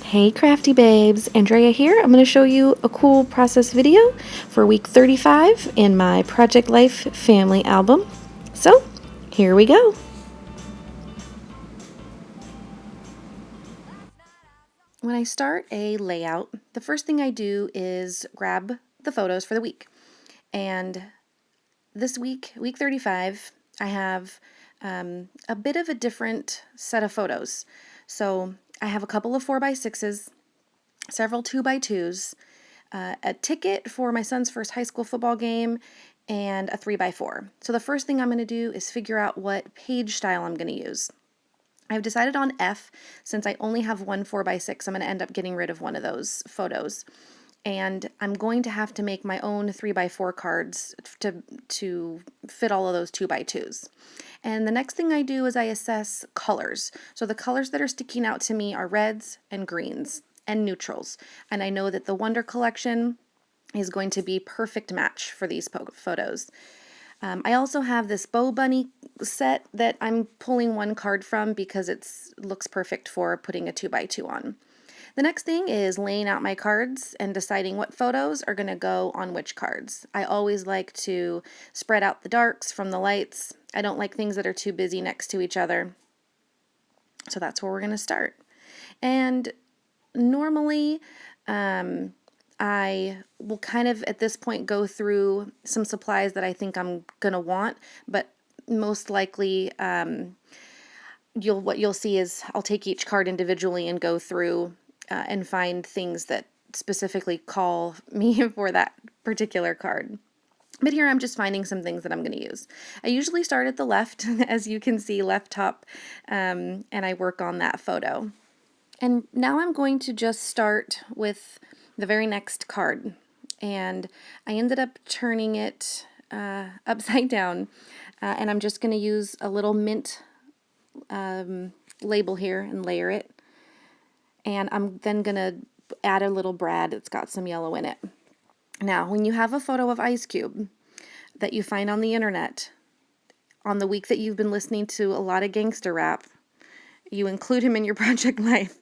Hey crafty babes, Andrea here. I'm going to show you a cool process video for week 35 in my Project Life family album. So here we go. When I start a layout, the first thing I do is grab the photos for the week. And this week, week 35, I have a bit of a different set of photos. So I have a couple of 4x6s, several 2x2s, a ticket for my son's first high school football game, and a 3x4. So the first thing I'm going to do is figure out what page style I'm going to use. I've decided on F. Since I only have one 4x6, I'm going to end up getting rid of one of those photos. And I'm going to have to make my own 3x4 cards to fit all of those 2x2s. And the next thing I do is I assess colors. So the colors that are sticking out to me are reds and greens and neutrals. And I know that the Wonder Collection is going to be perfect match for these photos. I also have this Bow Bunny set that I'm pulling one card from because it looks perfect for putting a 2x2 on. The next thing is laying out my cards and deciding what photos are going to go on which cards. I always like to spread out the darks from the lights. I don't like things that are too busy next to each other. So that's where we're going to start. And normally, I will kind of at this point go through some supplies that I think I'm going to want, but most likely what you'll see is I'll take each card individually and go through and find things that specifically call me for that particular card. But here I'm just finding some things that I'm going to use. I usually start at the left, as you can see, left top, and I work on that photo. And now I'm going to just start with the very next card. And I ended up turning it upside down, and I'm just going to use a little mint label here and layer it. And I'm then going to add a little brad that's got some yellow in it. Now, when you have a photo of Ice Cube that you find on the internet, on the week that you've been listening to a lot of gangster rap, you include him in your project life,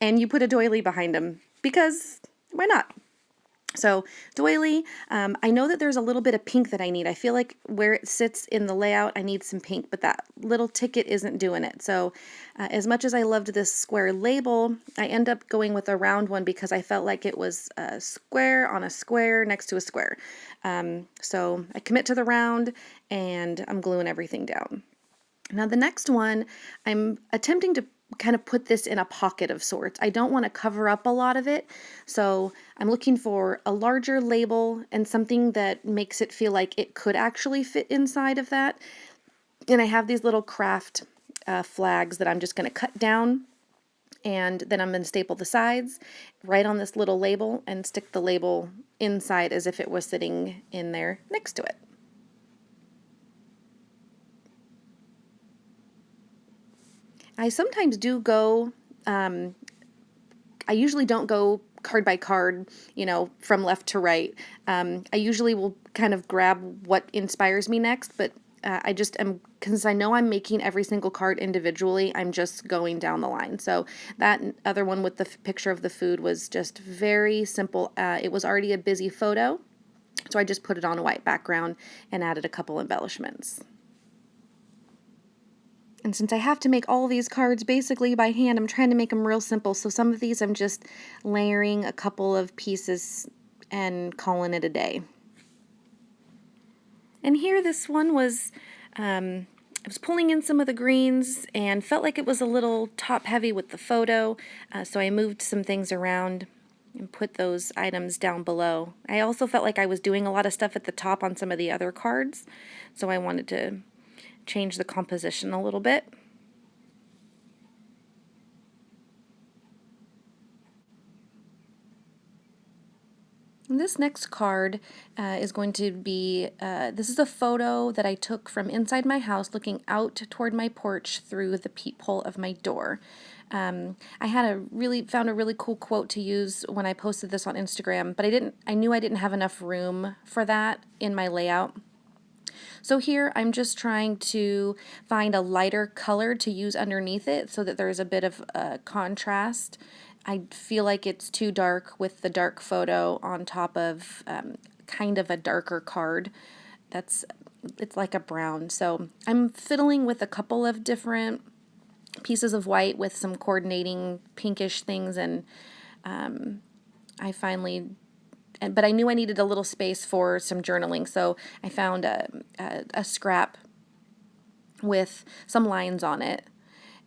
and you put a doily behind him, because why not? So doily, I know that there's a little bit of pink that I need. I feel like where it sits in the layout, I need some pink, but that little ticket isn't doing it. So as much as I loved this square label, I end up going with a round one because I felt like it was a square on a square next to a square. So I commit to the round, and I'm gluing everything down. Now the next one, I'm attempting to kind of put this in a pocket of sorts. I don't want to cover up a lot of it, so I'm looking for a larger label and something that makes it feel like it could actually fit inside of that. And I have these little craft flags that I'm just going to cut down, and then I'm going to staple the sides right on this little label and stick the label inside as if it was sitting in there next to it. I sometimes do go, I usually don't go card by card, from left to right. I usually will kind of grab what inspires me next, but I just am, because I know I'm making every single card individually, I'm just going down the line. So that other one with the picture of the food was just very simple. It was already a busy photo, so I just put it on a white background and added a couple embellishments. And since I have to make all these cards basically by hand, I'm trying to make them real simple. So some of these I'm just layering a couple of pieces and calling it a day. And here this one was, I was pulling in some of the greens and felt like it was a little top heavy with the photo. So I moved some things around and put those items down below. I also felt like I was doing a lot of stuff at the top on some of the other cards. So I wanted to change the composition a little bit. And this next card is going to be, this is a photo that I took from inside my house looking out toward my porch through the peephole of my door. I found a really cool quote to use when I posted this on Instagram, but I knew I didn't have enough room for that in my layout. So here I'm just trying to find a lighter color to use underneath it so that there's a bit of contrast. I feel like it's too dark with the dark photo on top of kind of a darker card. It's like a brown. So I'm fiddling with a couple of different pieces of white with some coordinating pinkish things, and I finally, but I knew I needed a little space for some journaling, so I found a scrap with some lines on it,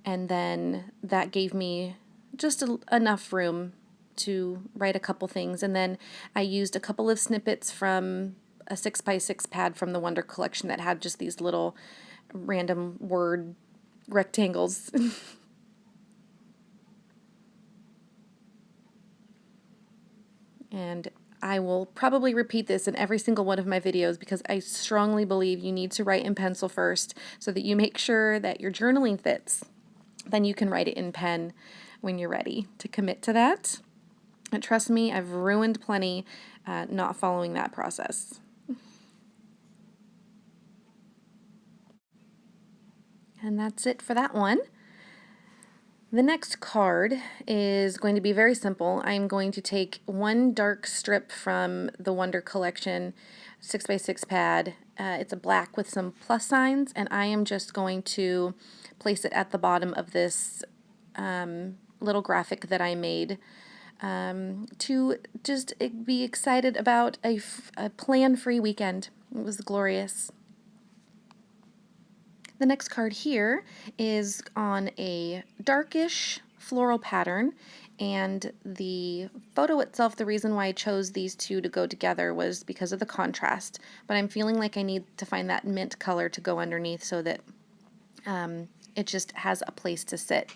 and then that gave me just enough room to write a couple things. And then I used a couple of snippets from a 6x6 pad from the Wonder Collection that had just these little random word rectangles. And I will probably repeat this in every single one of my videos because I strongly believe you need to write in pencil first so that you make sure that your journaling fits. Then you can write it in pen when you're ready to commit to that. And trust me, I've ruined plenty not following that process. And that's it for that one. The next card is going to be very simple. I'm going to take one dark strip from the Wonder Collection 6x6 pad. It's a black with some plus signs, and I am just going to place it at the bottom of this little graphic that I made to just be excited about a plan-free weekend. It was glorious. The next card here is on a darkish floral pattern, and the photo itself, the reason why I chose these two to go together was because of the contrast, but I'm feeling like I need to find that mint color to go underneath so that it just has a place to sit.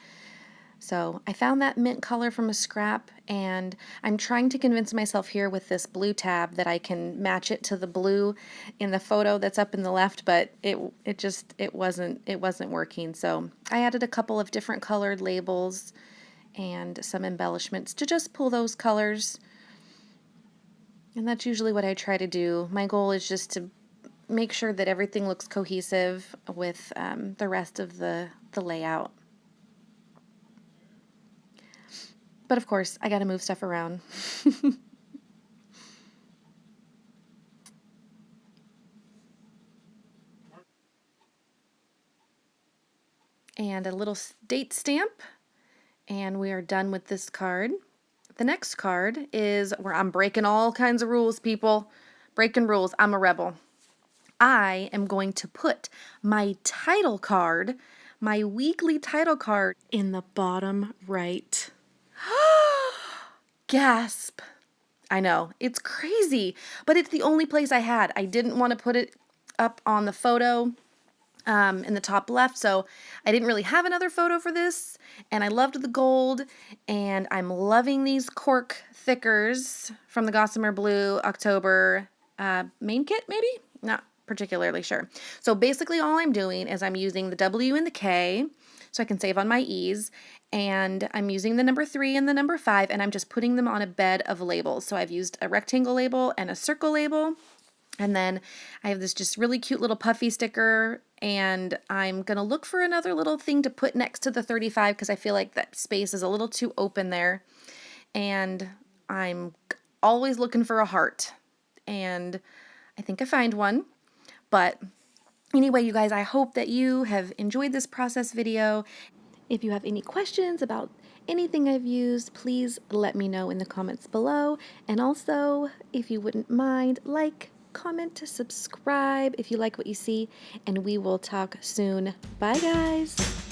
So I found that mint color from a scrap, and I'm trying to convince myself here with this blue tab that I can match it to the blue in the photo that's up in the left, but it wasn't working. So I added a couple of different colored labels and some embellishments to just pull those colors. And that's usually what I try to do. My goal is just to make sure that everything looks cohesive with the rest of the layout. But of course, I got to move stuff around. And a little date stamp, and we are done with this card. The next card is where I'm breaking all kinds of rules, people. Breaking rules. I'm a rebel. I am going to put my title card, my weekly title card, in the bottom right. Gasp. I know, it's crazy, but it's the only place I had. I didn't want to put it up on the photo in the top left, so I didn't really have another photo for this, and I loved the gold, and I'm loving these cork thickers from the Gossamer Blue October main kit, maybe? Not particularly sure. So basically all I'm doing is I'm using the W and the K so I can save on my E's, and I'm using the number 3 and the number 5, and I'm just putting them on a bed of labels. So I've used a rectangle label and a circle label, and then I have this just really cute little puffy sticker, and I'm going to look for another little thing to put next to the 35 because I feel like that space is a little too open there. And I'm always looking for a heart, and I think I find one. But anyway, you guys, I hope that you have enjoyed this process video. If you have any questions about anything I've used, please let me know in the comments below. And also, if you wouldn't mind, like, comment, subscribe if you like what you see, and we will talk soon. Bye, guys.